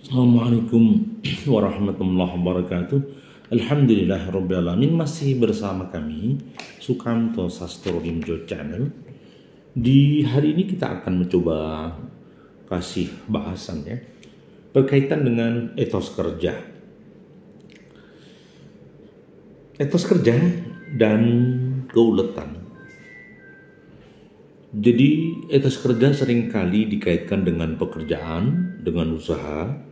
Assalamualaikum warahmatullahi wabarakatuh. Alhamdulillah rabbil alamin, masih bersama kami Sukamto Sastro Rimjo Channel. Di hari ini kita akan mencoba kasih bahasan ya berkaitan dengan etos kerja. Etos kerja dan keuletan. Jadi etos kerja seringkali dikaitkan dengan pekerjaan, dengan usaha.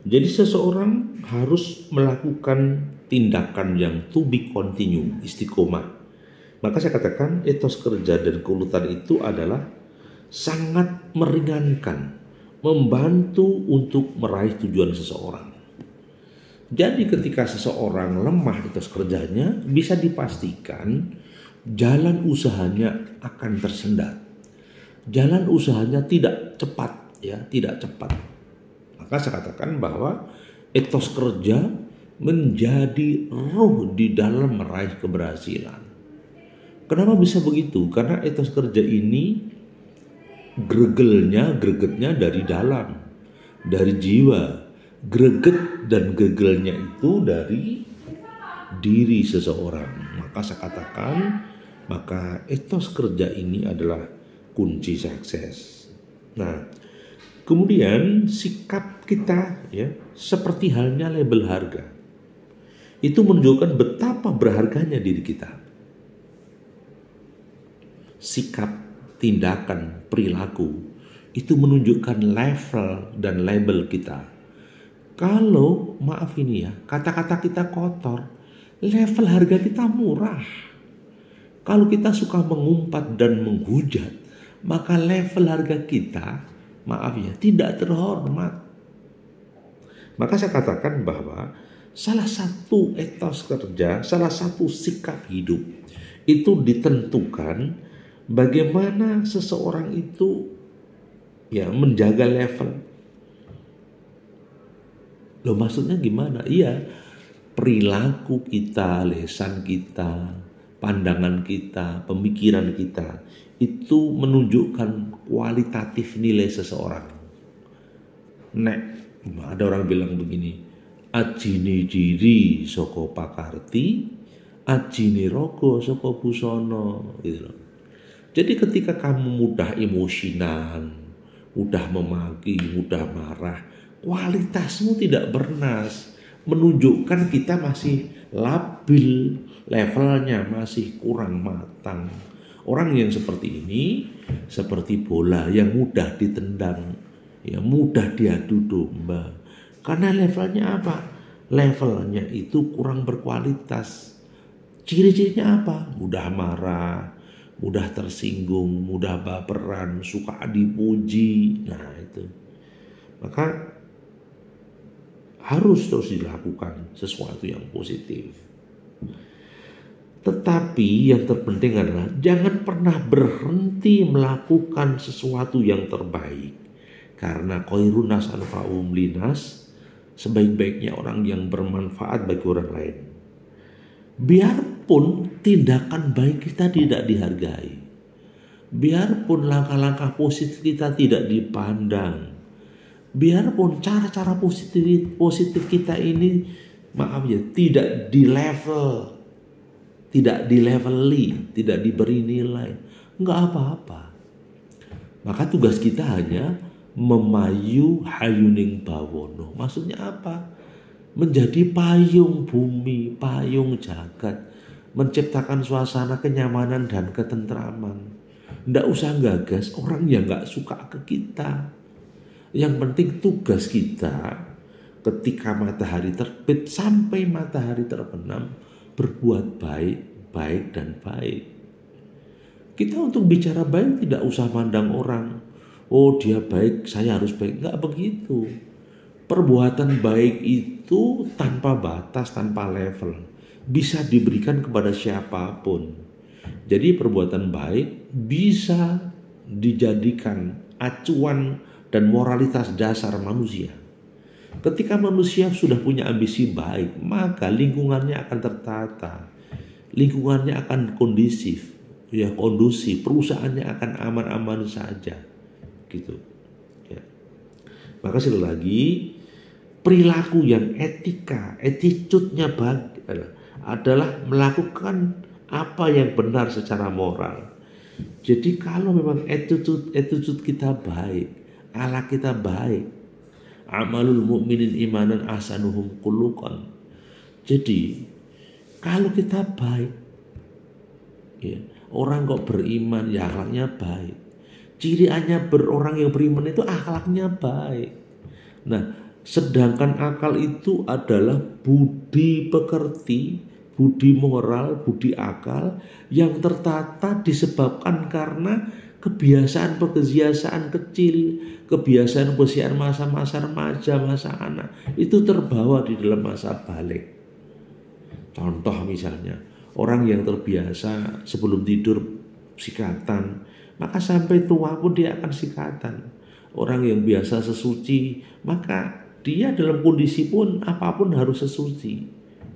Jadi seseorang harus melakukan tindakan yang to be continue, istiqomah. Maka saya katakan etos kerja dan keuletan itu adalah sangat meringankan, membantu untuk meraih tujuan seseorang. Jadi ketika seseorang lemah etos kerjanya, bisa dipastikan jalan usahanya akan tersendat. Jalan usahanya tidak cepat, ya, tidak cepat. Maka saya katakan bahwa etos kerja menjadi roh di dalam meraih keberhasilan. Kenapa bisa begitu? Karena etos kerja ini gregetnya dari dalam, dari jiwa. Greget dan gegelnya itu dari diri seseorang. Maka saya katakan, maka etos kerja ini adalah kunci sukses. Nah, kemudian sikap kita ya seperti halnya label harga. Itu menunjukkan betapa berharganya diri kita. Sikap, tindakan, perilaku itu menunjukkan level dan label kita. Kalau maaf ini ya, kata-kata kita kotor, level harga kita murah. Kalau kita suka mengumpat dan menghujat, maka level harga kita, maaf ya, tidak terhormat. Maka saya katakan bahwa salah satu etos kerja, salah satu sikap hidup itu ditentukan bagaimana seseorang itu ya menjaga level. Loh, maksudnya gimana? Iya, perilaku kita, lisan kita, pandangan kita, pemikiran kita itu menunjukkan kualitatif nilai seseorang. Nek, ada orang bilang begini, ajine diri saka pakarti, ajine raga saka busana, gitu loh. Jadi ketika kamu mudah emosinan, mudah memaki, mudah marah, kualitasmu tidak bernas, menunjukkan kita masih labil, levelnya masih kurang matang. Orang yang seperti ini seperti bola yang mudah ditendang, ya mudah diadu domba. Karena levelnya apa? Levelnya itu kurang berkualitas. Ciri-cirinya apa? Mudah marah, mudah tersinggung, mudah baperan, suka dipuji. Nah itu. Maka harus terus dilakukan sesuatu yang positif. Tetapi yang terpenting adalah jangan pernah berhenti melakukan sesuatu yang terbaik. Karena khairun nas anfa'uhum linas, sebaik-baiknya orang yang bermanfaat bagi orang lain. Biarpun tindakan baik kita tidak dihargai, biarpun langkah-langkah positif kita tidak dipandang, biarpun cara-cara positif kita ini, maaf ya, tidak di level, tidak dileveli, tidak diberi nilai, enggak apa-apa. Maka tugas kita hanya memayu hayuning bawono. Maksudnya apa? Menjadi payung bumi, payung jagat, menciptakan suasana kenyamanan dan ketentraman. Nggak usah gagas orang yang nggak suka ke kita. Yang penting tugas kita ketika matahari terbit sampai matahari terbenam berbuat baik, baik dan baik. Kita untuk bicara baik tidak usah mandang orang. Oh dia baik, saya harus baik. Nggak begitu. Perbuatan baik itu tanpa batas, tanpa level. Bisa diberikan kepada siapapun. Jadi perbuatan baik bisa dijadikan acuan dan moralitas dasar manusia. Ketika manusia sudah punya ambisi baik, maka lingkungannya akan tertata, lingkungannya akan kondusif, perusahaannya akan aman-aman saja, gitu. Ya. Maka sekali lagi, perilaku yang etika, attitude-nya adalah melakukan apa yang benar secara moral. Jadi kalau memang attitude kita baik, akhlak kita baik, amalul mu'minin imanan ahsanuhum khuluqan. Jadi kalau kita baik, ya, orang kok beriman ya akhlaknya baik. Ciriannya orang yang beriman itu akhlaknya baik. Nah, sedangkan akal itu adalah budi pekerti, budi moral, budi akal yang tertata disebabkan karena kebiasaan kecil, kebiasaan masa-masa remaja, masa anak itu terbawa di dalam masa balik. Contoh misalnya, orang yang terbiasa sebelum tidur sikatan, maka sampai tua pun dia akan sikatan. Orang yang biasa sesuci, maka dia dalam kondisi pun apapun harus sesuci.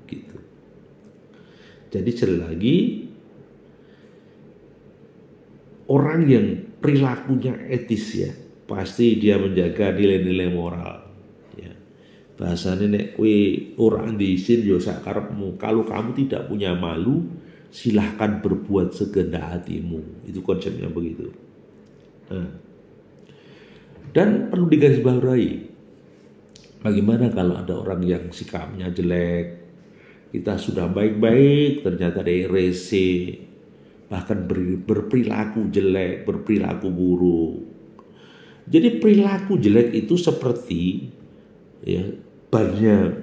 Gitu. Jadi sekali lagi, orang yang perilakunya etis ya, pasti dia menjaga nilai-nilai moral. Ya. Bahasanya nek kue orang diisin yo sakarepmu. Kalau kamu tidak punya malu, silahkan berbuat segendak hatimu. Itu konsepnya begitu. Nah. Dan perlu digarisbawahi, bagaimana kalau ada orang yang sikapnya jelek, kita sudah baik-baik, ternyata dia rese, bahkan berperilaku jelek, berperilaku buruk. Jadi perilaku jelek itu seperti ya, bannya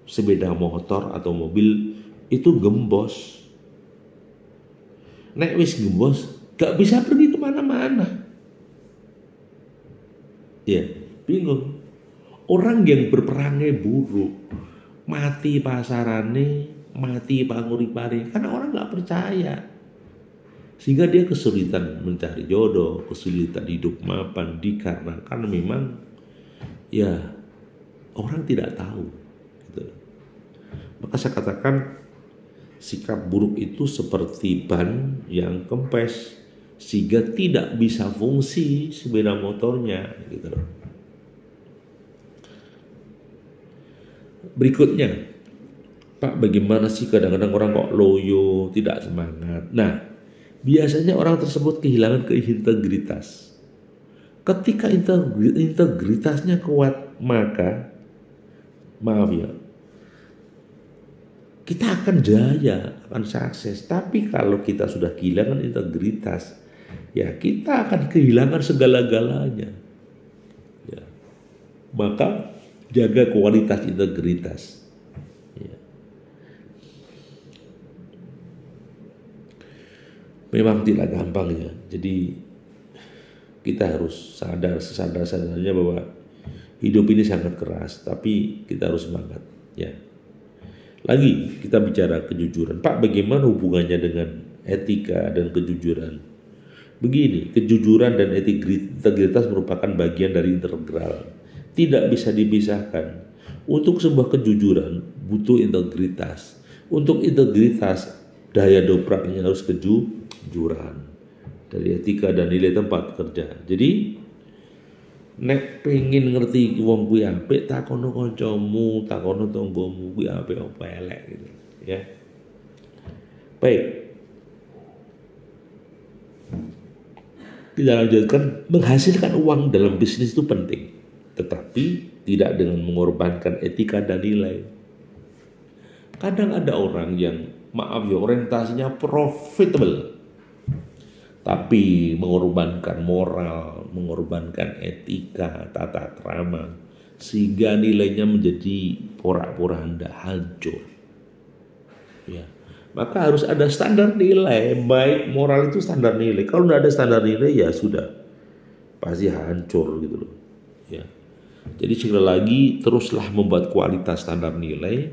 sepeda motor atau mobil itu gembos. Nek wis gembos, gak bisa pergi kemana-mana. Ya, bingung. Orang yang berperangai buruk, mati pasarane, mati panguripane, karena orang gak percaya. Sehingga dia kesulitan mencari jodoh, kesulitan hidup mapan, dikarenakan memang ya orang tidak tahu. Gitu. Maka saya katakan sikap buruk itu seperti ban yang kempes, sehingga tidak bisa fungsi sepeda motornya gitu loh. Berikutnya, Pak, bagaimana sih kadang-kadang orang kok loyo, tidak semangat. Nah, biasanya orang tersebut kehilangan integritas. Ketika integritasnya kuat, maka maaf ya, kita akan jaya, akan sukses. Tapi kalau kita sudah kehilangan integritas, ya kita akan kehilangan segala-galanya. Ya. Maka jaga kualitas integritas. Ya. Memang tidak gampang ya. Jadi kita harus sadar-sadarnya bahwa hidup ini sangat keras, tapi kita harus semangat. Ya. Lagi kita bicara kejujuran. Pak, bagaimana hubungannya dengan etika dan kejujuran? Begini, kejujuran dan integritas merupakan bagian dari integral. Tidak bisa dipisahkan. Untuk sebuah kejujuran butuh integritas. Untuk integritas daya dobraknya harus kejujuran. Dari etika dan nilai tempat kerja. Jadi nek pengen ngerti wong kuwi apik, takono kancamu, takono tanggamu kuwi apik apa elek gitu, ya. Baik. Kita lanjutkan, menghasilkan uang dalam bisnis itu penting, tetapi tidak dengan mengorbankan etika dan nilai. Kadang ada orang yang maaf ya orientasinya profitable, tapi mengorbankan moral, mengorbankan etika, tata krama, sehingga nilainya menjadi porak-poranda, hancur. Ya. Maka harus ada standar nilai, baik moral itu standar nilai. Kalau tidak ada standar nilai ya sudah, pasti hancur gitu loh. Ya. Jadi sekali lagi teruslah membuat kualitas standar nilai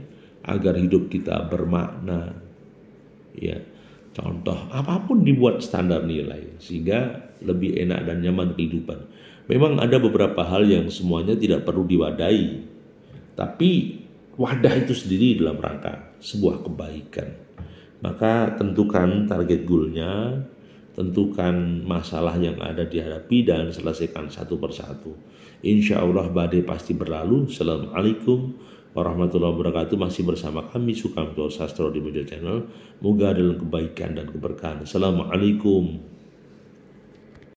agar hidup kita bermakna. Ya. Contoh, apapun dibuat standar nilai sehingga lebih enak dan nyaman kehidupan. Memang ada beberapa hal yang semuanya tidak perlu diwadahi, tapi wadah itu sendiri dalam rangka sebuah kebaikan. Maka tentukan target goalnya, tentukan masalah yang ada dihadapi dan selesaikan satu persatu. Insya Allah badai pasti berlalu. Assalamualaikum warahmatullahi wabarakatuh. Masih bersama kami Sukamto Sastro di Media Channel. Moga dalam kebaikan dan keberkahan. Assalamualaikum.